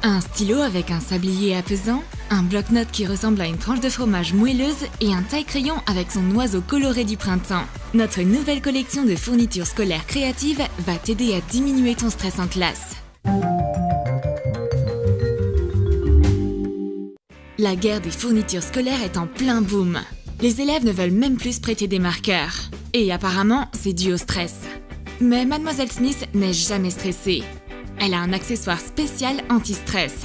Un stylo avec un sablier apaisant, un bloc-notes qui ressemble à une tranche de fromage moelleuse et un taille-crayon avec son oiseau coloré du printemps. Notre nouvelle collection de fournitures scolaires créatives va t'aider à diminuer ton stress en classe. La guerre des fournitures scolaires est en plein boom. Les élèves ne veulent même plus se prêter des marqueurs. Et apparemment, c'est dû au stress. Mais Mademoiselle Smith n'est jamais stressée. Elle a un accessoire spécial anti-stress.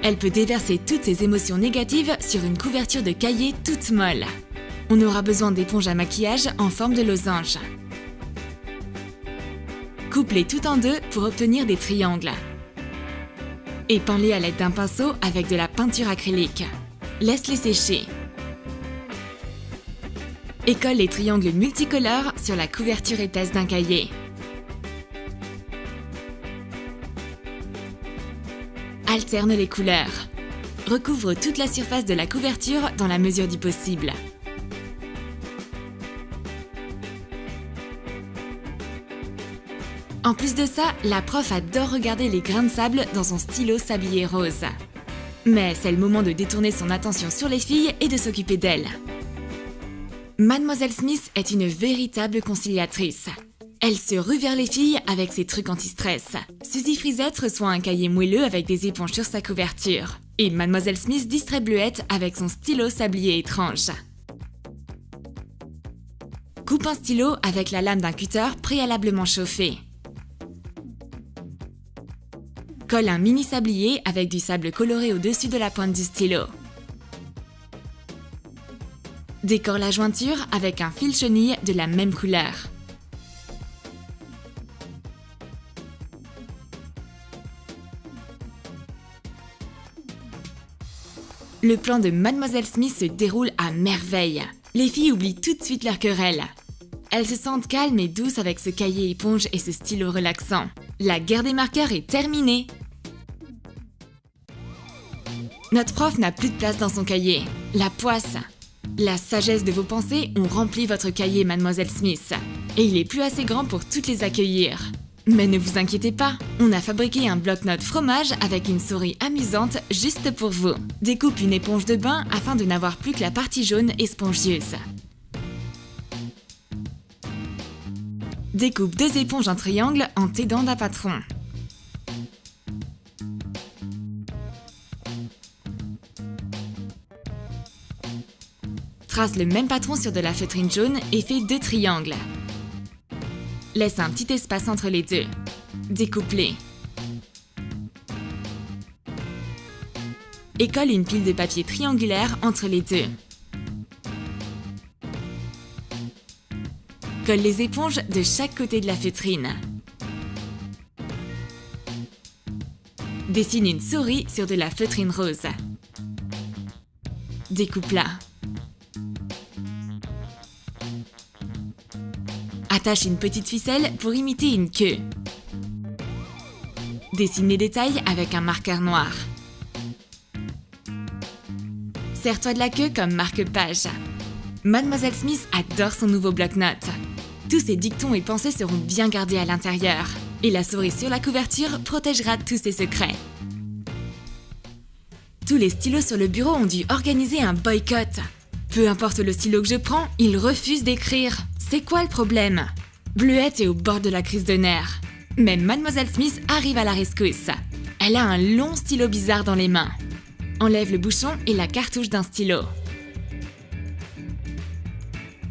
Elle peut déverser toutes ses émotions négatives sur une couverture de cahier toute molle. On aura besoin d'éponges à maquillage en forme de losange. Coupe-les tout en deux pour obtenir des triangles. Et peins-les à l'aide d'un pinceau avec de la peinture acrylique. Laisse-les sécher. Et colle les triangles multicolores sur la couverture épaisse d'un cahier. Alterne les couleurs. Recouvre toute la surface de la couverture dans la mesure du possible. En plus de ça, la prof adore regarder les grains de sable dans son stylo sablier rose. Mais c'est le moment de détourner son attention sur les filles et de s'occuper d'elles. Mademoiselle Smith est une véritable conciliatrice. Elle se rue vers les filles avec ses trucs anti-stress. Suzy Frisette reçoit un cahier moelleux avec des éponges sur sa couverture. Et Mademoiselle Smith distrait Bleuette avec son stylo sablier étrange. Coupe un stylo avec la lame d'un cutter préalablement chauffé. Colle un mini sablier avec du sable coloré au-dessus de la pointe du stylo. Décore la jointure avec un fil chenille de la même couleur. Le plan de Mademoiselle Smith se déroule à merveille. Les filles oublient tout de suite leur querelle. Elles se sentent calmes et douces avec ce cahier éponge et ce stylo relaxant. La guerre des marqueurs est terminée. Notre prof n'a plus de place dans son cahier. La poisse. La sagesse de vos pensées ont rempli votre cahier, Mademoiselle Smith. Et il est plus assez grand pour toutes les accueillir. Mais ne vous inquiétez pas, on a fabriqué un bloc-notes fromage avec une souris amusante juste pour vous. Découpe une éponge de bain afin de n'avoir plus que la partie jaune et spongieuse. Découpe 2 éponges en triangle en t'aidant d'un patron. Trace le même patron sur de la feutrine jaune et fais 2 triangles. Laisse un petit espace entre les deux. Découpe-les. Et colle une pile de papier triangulaire entre les deux. Colle les éponges de chaque côté de la feutrine. Dessine une souris sur de la feutrine rose. Découpe-la. Attache une petite ficelle pour imiter une queue. Dessine les détails avec un marqueur noir. Sers-toi de la queue comme marque-page. Mademoiselle Smith adore son nouveau bloc-notes. Tous ses dictons et pensées seront bien gardés à l'intérieur. Et la souris sur la couverture protégera tous ses secrets. Tous les stylos sur le bureau ont dû organiser un boycott. Peu importe le stylo que je prends, il refuse d'écrire. C'est quoi le problème? Bleuette est au bord de la crise de nerfs. Mais Mademoiselle Smith arrive à la rescousse. Elle a un long stylo bizarre dans les mains. Enlève le bouchon et la cartouche d'un stylo.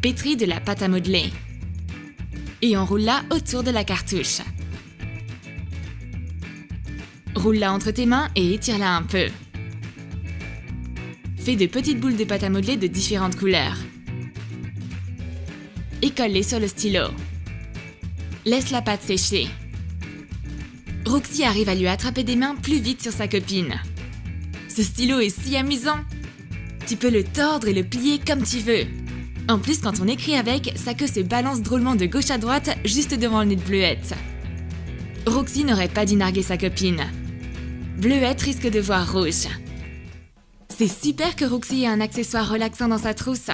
Pétris de la pâte à modeler. Et enroule-la autour de la cartouche. Roule-la entre tes mains et étire-la un peu. Fais de petites boules de pâte à modeler de différentes couleurs. Et colle-les sur le stylo. Laisse la pâte sécher. Roxy arrive à lui attraper des mains plus vite sur sa copine. Ce stylo est si amusant! Tu peux le tordre et le plier comme tu veux. En plus, quand on écrit avec, sa queue se balance drôlement de gauche à droite juste devant le nez de Bleuette. Roxy n'aurait pas dû narguer sa copine. Bleuette risque de voir rouge. C'est super que Roxy ait un accessoire relaxant dans sa trousse.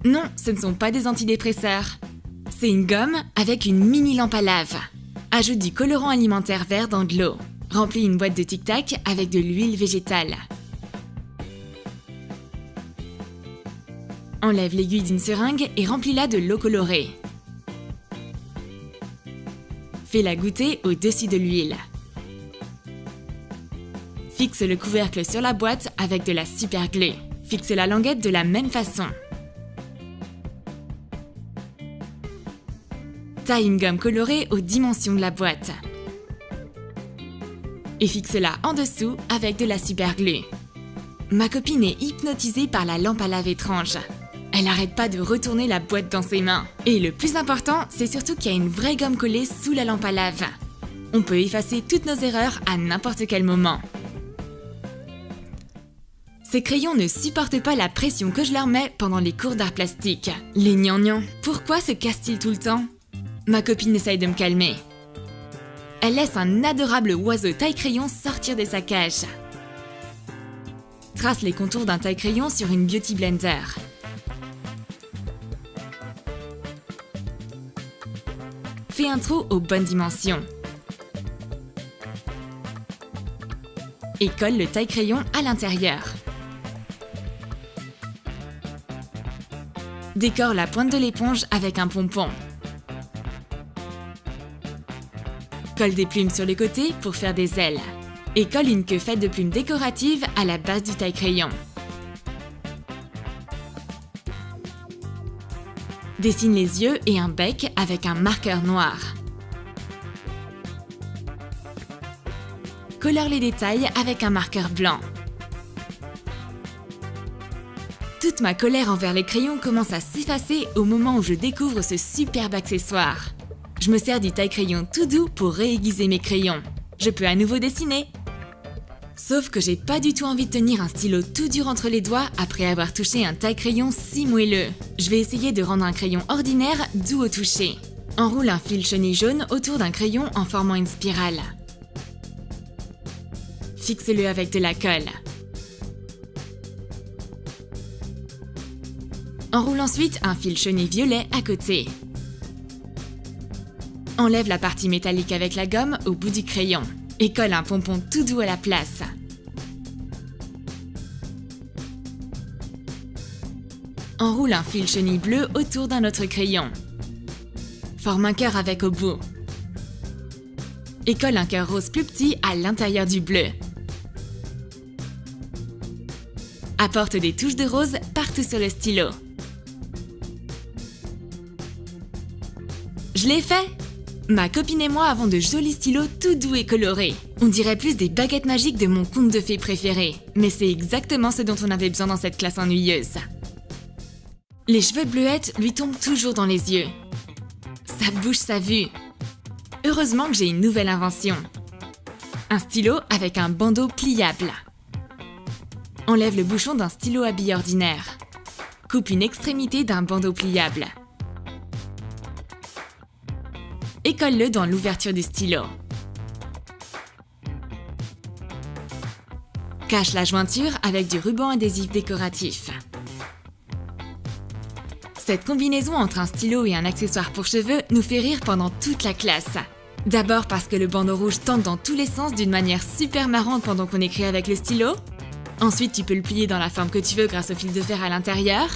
Non, ce ne sont pas des antidépresseurs. C'est une gomme avec une mini lampe à lave. Ajoute du colorant alimentaire vert dans de l'eau. Remplis une boîte de tic-tac avec de l'huile végétale. Enlève l'aiguille d'une seringue et remplis-la de l'eau colorée. Fais-la goûter au-dessus de l'huile. Fixe le couvercle sur la boîte avec de la super glue. Fixe la languette de la même façon. Taille une gomme colorée aux dimensions de la boîte. Et fixe-la en dessous avec de la super glue. Ma copine est hypnotisée par la lampe à lave étrange. Elle n'arrête pas de retourner la boîte dans ses mains. Et le plus important, c'est surtout qu'il y a une vraie gomme collée sous la lampe à lave. On peut effacer toutes nos erreurs à n'importe quel moment. Ces crayons ne supportent pas la pression que je leur mets pendant les cours d'art plastique. Les gnangnans, pourquoi se cassent-ils tout le temps? Ma copine essaye de me calmer. Elle laisse un adorable oiseau taille-crayon sortir de sa cage. Trace les contours d'un taille-crayon sur une Beauty Blender. Fais un trou aux bonnes dimensions. Et colle le taille-crayon à l'intérieur. Décore la pointe de l'éponge avec un pompon. Colle des plumes sur le côté pour faire des ailes. Et colle une queue faite de plumes décoratives à la base du taille-crayon. Dessine les yeux et un bec avec un marqueur noir. Colore les détails avec un marqueur blanc. Toute ma colère envers les crayons commence à s'effacer au moment où je découvre ce superbe accessoire. Je me sers du taille-crayon tout doux pour réaiguiser mes crayons. Je peux à nouveau dessiner. Sauf que j'ai pas du tout envie de tenir un stylo tout dur entre les doigts après avoir touché un taille-crayon si moelleux. Je vais essayer de rendre un crayon ordinaire doux au toucher. Enroule un fil chenille jaune autour d'un crayon en formant une spirale. Fixe-le avec de la colle. Enroule ensuite un fil chenille violet à côté. Enlève la partie métallique avec la gomme au bout du crayon et colle un pompon tout doux à la place. Enroule un fil chenille bleu autour d'un autre crayon. Forme un cœur avec au bout. Et colle un cœur rose plus petit à l'intérieur du bleu. Apporte des touches de rose partout sur le stylo. Je l'ai fait! Ma copine et moi avons de jolis stylos tout doux et colorés. On dirait plus des baguettes magiques de mon conte de fées préféré. Mais c'est exactement ce dont on avait besoin dans cette classe ennuyeuse. Les cheveux bleuettes lui tombent toujours dans les yeux. Ça bouge sa vue. Heureusement que j'ai une nouvelle invention. Un stylo avec un bandeau pliable. Enlève le bouchon d'un stylo à billes ordinaire. Coupe une extrémité d'un bandeau pliable. Et colle-le dans l'ouverture du stylo. Cache la jointure avec du ruban adhésif décoratif. Cette combinaison entre un stylo et un accessoire pour cheveux nous fait rire pendant toute la classe. D'abord parce que le bandeau rouge tente dans tous les sens d'une manière super marrante pendant qu'on écrit avec le stylo. Ensuite, tu peux le plier dans la forme que tu veux grâce au fil de fer à l'intérieur.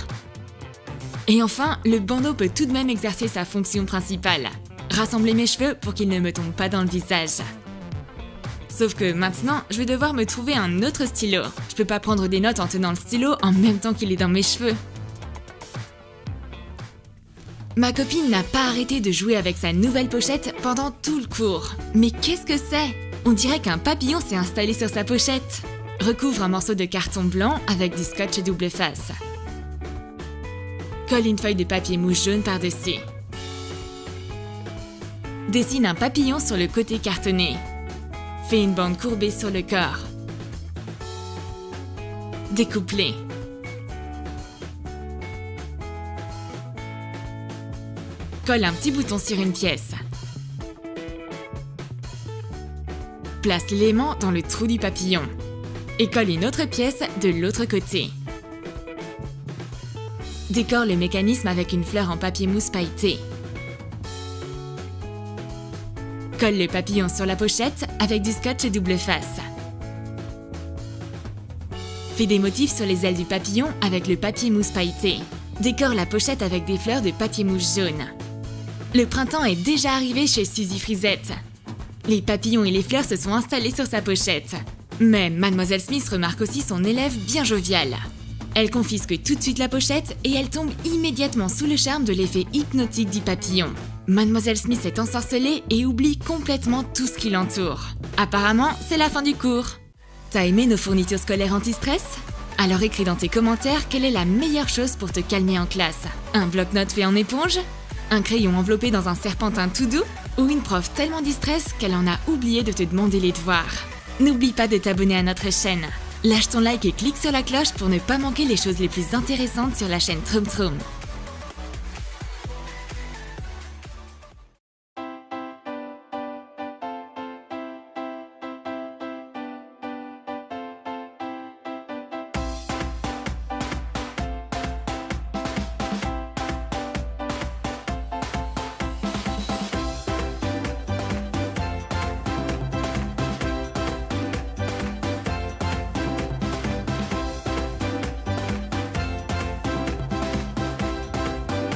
Et enfin, le bandeau peut tout de même exercer sa fonction principale. Rassembler mes cheveux pour qu'ils ne me tombent pas dans le visage. Sauf que maintenant, je vais devoir me trouver un autre stylo. Je peux pas prendre des notes en tenant le stylo en même temps qu'il est dans mes cheveux. Ma copine n'a pas arrêté de jouer avec sa nouvelle pochette pendant tout le cours. Mais qu'est-ce que c'est? On dirait qu'un papillon s'est installé sur sa pochette. Recouvre un morceau de carton blanc avec du scotch double face. Colle une feuille de papier mouche jaune par-dessus. Dessine un papillon sur le côté cartonné. Fais une bande courbée sur le corps. Découpe-les. Colle un petit bouton sur une pièce. Place l'élément dans le trou du papillon. Et colle une autre pièce de l'autre côté. Décore le mécanisme avec une fleur en papier mousse pailleté. Colle le papillon sur la pochette avec du scotch double face. Fais des motifs sur les ailes du papillon avec le papier mousse pailleté. Décore la pochette avec des fleurs de papier mousse jaune. Le printemps est déjà arrivé chez Suzy Frisette. Les papillons et les fleurs se sont installés sur sa pochette. Mais Mademoiselle Smith remarque aussi son élève bien jovial. Elle confisque tout de suite la pochette et elle tombe immédiatement sous le charme de l'effet hypnotique du papillon. Mademoiselle Smith est ensorcelée et oublie complètement tout ce qui l'entoure. Apparemment, c'est la fin du cours. T'as aimé nos fournitures scolaires anti-stress ? Alors écris dans tes commentaires quelle est la meilleure chose pour te calmer en classe. Un bloc-notes fait en éponge ? Un crayon enveloppé dans un serpentin tout doux ? Ou une prof tellement distraite qu'elle en a oublié de te demander les devoirs ? N'oublie pas de t'abonner à notre chaîne. Lâche ton like et clique sur la cloche pour ne pas manquer les choses les plus intéressantes sur la chaîne Troom Troom.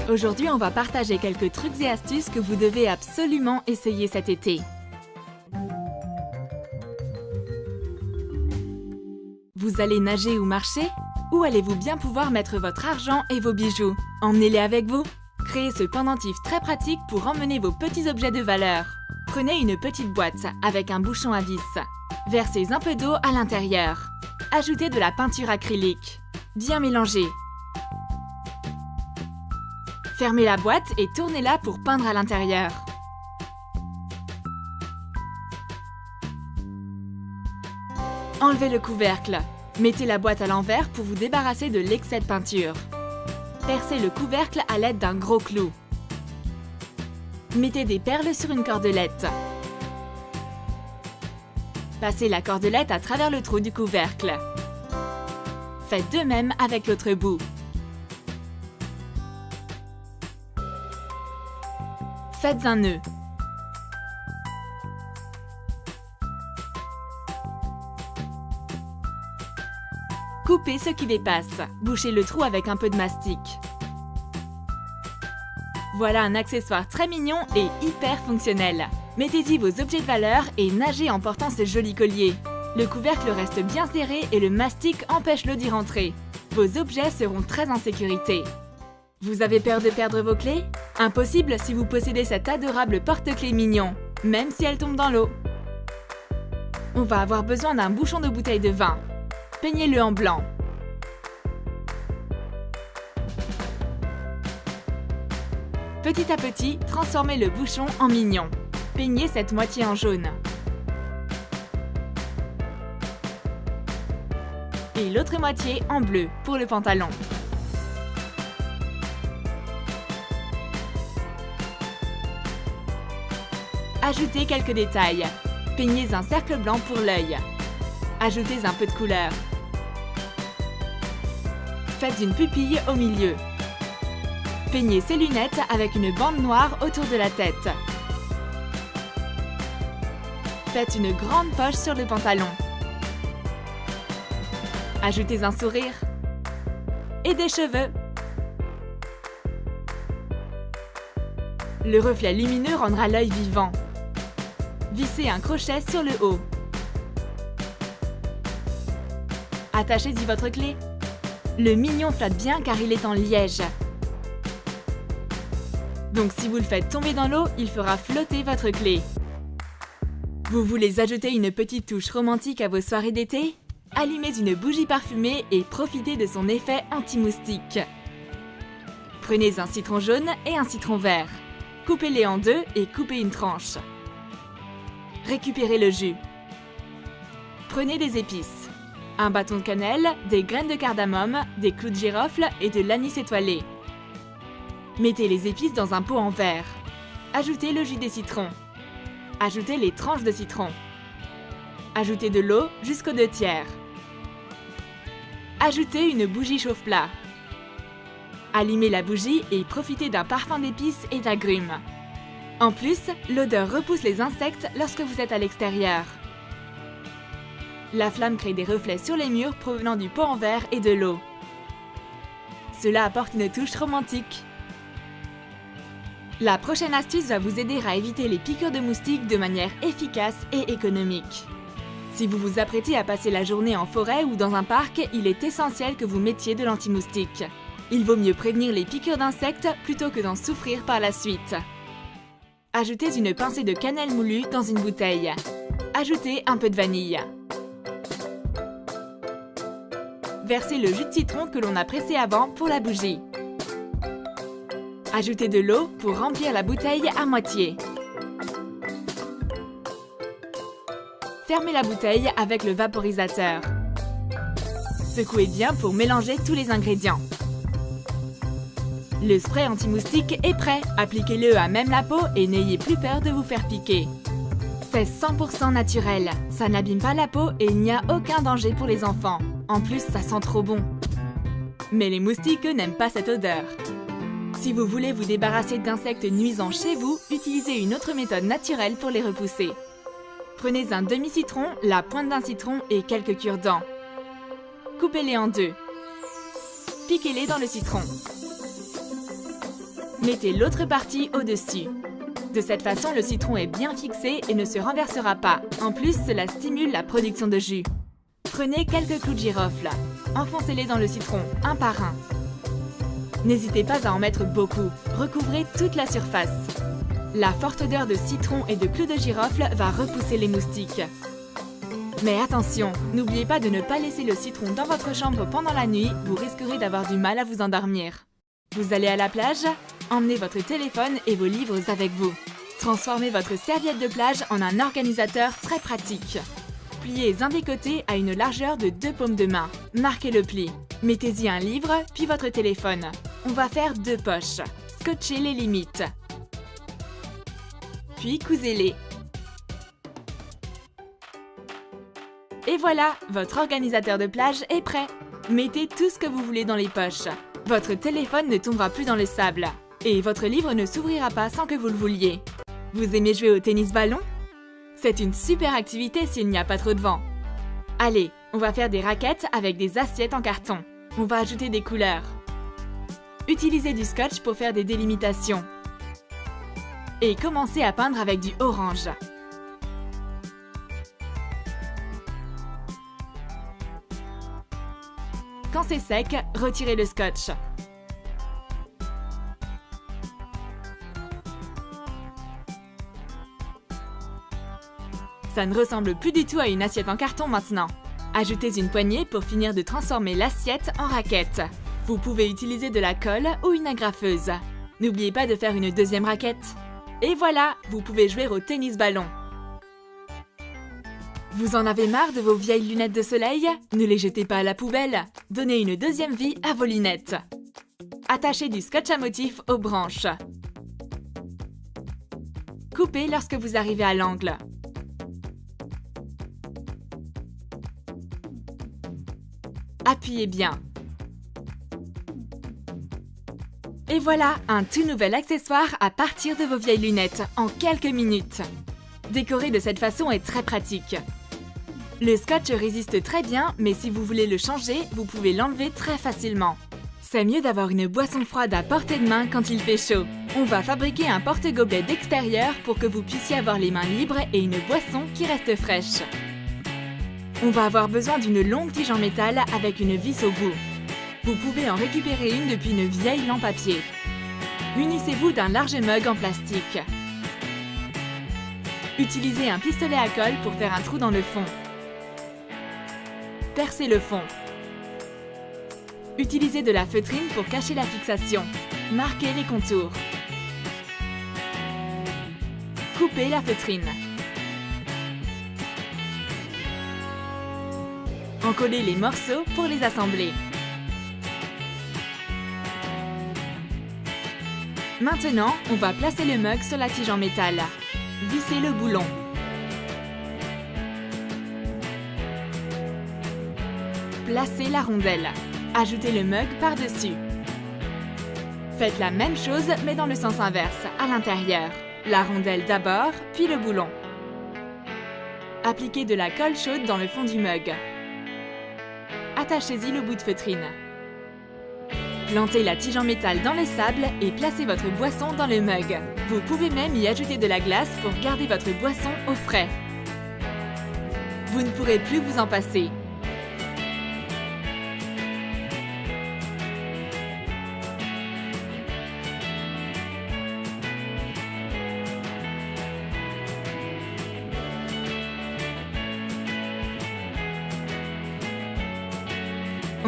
Aujourd'hui, on va partager quelques trucs et astuces que vous devez absolument essayer cet été. Vous allez nager ou marcher ? Où allez-vous bien pouvoir mettre votre argent et vos bijoux ? Emmenez-les avec vous. Créez ce pendentif très pratique pour emmener vos petits objets de valeur. Prenez une petite boîte avec un bouchon à vis. Versez un peu d'eau à l'intérieur. Ajoutez de la peinture acrylique. Bien mélanger. Fermez la boîte et tournez-la pour peindre à l'intérieur. Enlevez le couvercle. Mettez la boîte à l'envers pour vous débarrasser de l'excès de peinture. Percez le couvercle à l'aide d'un gros clou. Mettez des perles sur une cordelette. Passez la cordelette à travers le trou du couvercle. Faites de même avec l'autre bout. Faites un nœud. Coupez ce qui dépasse. Bouchez le trou avec un peu de mastic. Voilà un accessoire très mignon et hyper fonctionnel. Mettez-y vos objets de valeur et nagez en portant ce joli collier. Le couvercle reste bien serré et le mastic empêche l'eau d'y rentrer. Vos objets seront très en sécurité. Vous avez peur de perdre vos clés ? Impossible si vous possédez cet adorable porte-clés mignon, même si elle tombe dans l'eau. On va avoir besoin d'un bouchon de bouteille de vin. Peignez-le en blanc. Petit à petit, transformez le bouchon en mignon. Peignez cette moitié en jaune. Et l'autre moitié en bleu pour le pantalon. Ajoutez quelques détails. Peignez un cercle blanc pour l'œil. Ajoutez un peu de couleur. Faites une pupille au milieu. Peignez ses lunettes avec une bande noire autour de la tête. Faites une grande poche sur le pantalon. Ajoutez un sourire. Et des cheveux. Le reflet lumineux rendra l'œil vivant. Vissez un crochet sur le haut. Attachez-y votre clé. Le mignon flotte bien car il est en liège. Donc si vous le faites tomber dans l'eau, il fera flotter votre clé. Vous voulez ajouter une petite touche romantique à vos soirées d'été ? Allumez une bougie parfumée et profitez de son effet anti-moustique. Prenez un citron jaune et un citron vert. Coupez-les en deux et coupez une tranche. Récupérez le jus. Prenez des épices. Un bâton de cannelle, des graines de cardamome, des clous de girofle et de l'anis étoilé. Mettez les épices dans un pot en verre. Ajoutez le jus des citrons. Ajoutez les tranches de citron. Ajoutez de l'eau jusqu'aux 2/3. Ajoutez une bougie chauffe-plat. Allumez la bougie et profitez d'un parfum d'épices et d'agrumes. En plus, l'odeur repousse les insectes lorsque vous êtes à l'extérieur. La flamme crée des reflets sur les murs provenant du pot en verre et de l'eau. Cela apporte une touche romantique. La prochaine astuce va vous aider à éviter les piqûres de moustiques de manière efficace et économique. Si vous vous apprêtez à passer la journée en forêt ou dans un parc, il est essentiel que vous mettiez de l'anti-moustique. Il vaut mieux prévenir les piqûres d'insectes plutôt que d'en souffrir par la suite. Ajoutez une pincée de cannelle moulue dans une bouteille. Ajoutez un peu de vanille. Versez le jus de citron que l'on a pressé avant pour la bougie. Ajoutez de l'eau pour remplir la bouteille à moitié. Fermez la bouteille avec le vaporisateur. Secouez bien pour mélanger tous les ingrédients. Le spray anti-moustique est prêt. Appliquez-le à même la peau et n'ayez plus peur de vous faire piquer. C'est 100% naturel. Ça n'abîme pas la peau et il n'y a aucun danger pour les enfants. En plus, ça sent trop bon. Mais les moustiques, eux, n'aiment pas cette odeur. Si vous voulez vous débarrasser d'insectes nuisants chez vous, utilisez une autre méthode naturelle pour les repousser. Prenez un demi-citron, la pointe d'un citron et quelques cure-dents. Coupez-les en deux. Piquez-les dans le citron. Mettez l'autre partie au-dessus. De cette façon, le citron est bien fixé et ne se renversera pas. En plus, cela stimule la production de jus. Prenez quelques clous de girofle. Enfoncez-les dans le citron, un par un. N'hésitez pas à en mettre beaucoup. Recouvrez toute la surface. La forte odeur de citron et de clous de girofle va repousser les moustiques. Mais attention, n'oubliez pas de ne pas laisser le citron dans votre chambre pendant la nuit, vous risquerez d'avoir du mal à vous endormir. Vous allez à la plage? Emmenez votre téléphone et vos livres avec vous. Transformez votre serviette de plage en un organisateur très pratique. Pliez un des côtés à une largeur de 2 paumes de main. Marquez le pli. Mettez-y un livre, puis votre téléphone. On va faire 2 poches. Scotchez les limites. Puis cousez-les. Et voilà, votre organisateur de plage est prêt. Mettez tout ce que vous voulez dans les poches. Votre téléphone ne tombera plus dans le sable. Et votre livre ne s'ouvrira pas sans que vous le vouliez. Vous aimez jouer au tennis-ballon? C'est une super activité s'il n'y a pas trop de vent. Allez, on va faire des raquettes avec des assiettes en carton. On va ajouter des couleurs. Utilisez du scotch pour faire des délimitations. Et commencez à peindre avec du orange. Quand c'est sec, retirez le scotch. Ça ne ressemble plus du tout à une assiette en carton maintenant. Ajoutez une poignée pour finir de transformer l'assiette en raquette. Vous pouvez utiliser de la colle ou une agrafeuse. N'oubliez pas de faire une deuxième raquette. Et voilà, vous pouvez jouer au tennis-ballon. Vous en avez marre de vos vieilles lunettes de soleil? Ne les jetez pas à la poubelle. Donnez une deuxième vie à vos lunettes. Attachez du scotch à motif aux branches. Coupez lorsque vous arrivez à l'angle. Appuyez bien. Et voilà, un tout nouvel accessoire à partir de vos vieilles lunettes, en quelques minutes. Décorer de cette façon est très pratique. Le scotch résiste très bien, mais si vous voulez le changer, vous pouvez l'enlever très facilement. C'est mieux d'avoir une boisson froide à portée de main quand il fait chaud. On va fabriquer un porte-gobelet d'extérieur pour que vous puissiez avoir les mains libres et une boisson qui reste fraîche. On va avoir besoin d'une longue tige en métal avec une vis au bout. Vous pouvez en récupérer une depuis une vieille lampe à pied. Munissez-vous d'un large mug en plastique. Utilisez un pistolet à colle pour faire un trou dans le fond. Percez le fond. Utilisez de la feutrine pour cacher la fixation. Marquez les contours. Coupez la feutrine. Encollez les morceaux pour les assembler. Maintenant, on va placer le mug sur la tige en métal. Vissez le boulon. Placez la rondelle. Ajoutez le mug par-dessus. Faites la même chose mais dans le sens inverse, à l'intérieur. La rondelle d'abord, puis le boulon. Appliquez de la colle chaude dans le fond du mug. Attachez-y le bout de feutrine. Plantez la tige en métal dans le sable et placez votre boisson dans le mug. Vous pouvez même y ajouter de la glace pour garder votre boisson au frais. Vous ne pourrez plus vous en passer.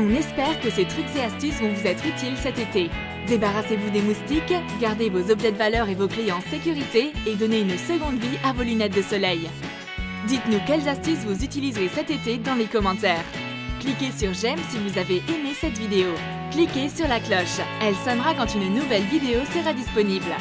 On espère que ces trucs et astuces vont vous être utiles cet été. Débarrassez-vous des moustiques, gardez vos objets de valeur et vos clés en sécurité et donnez une seconde vie à vos lunettes de soleil. Dites-nous quelles astuces vous utiliserez cet été dans les commentaires. Cliquez sur j'aime si vous avez aimé cette vidéo. Cliquez sur la cloche, elle sonnera quand une nouvelle vidéo sera disponible.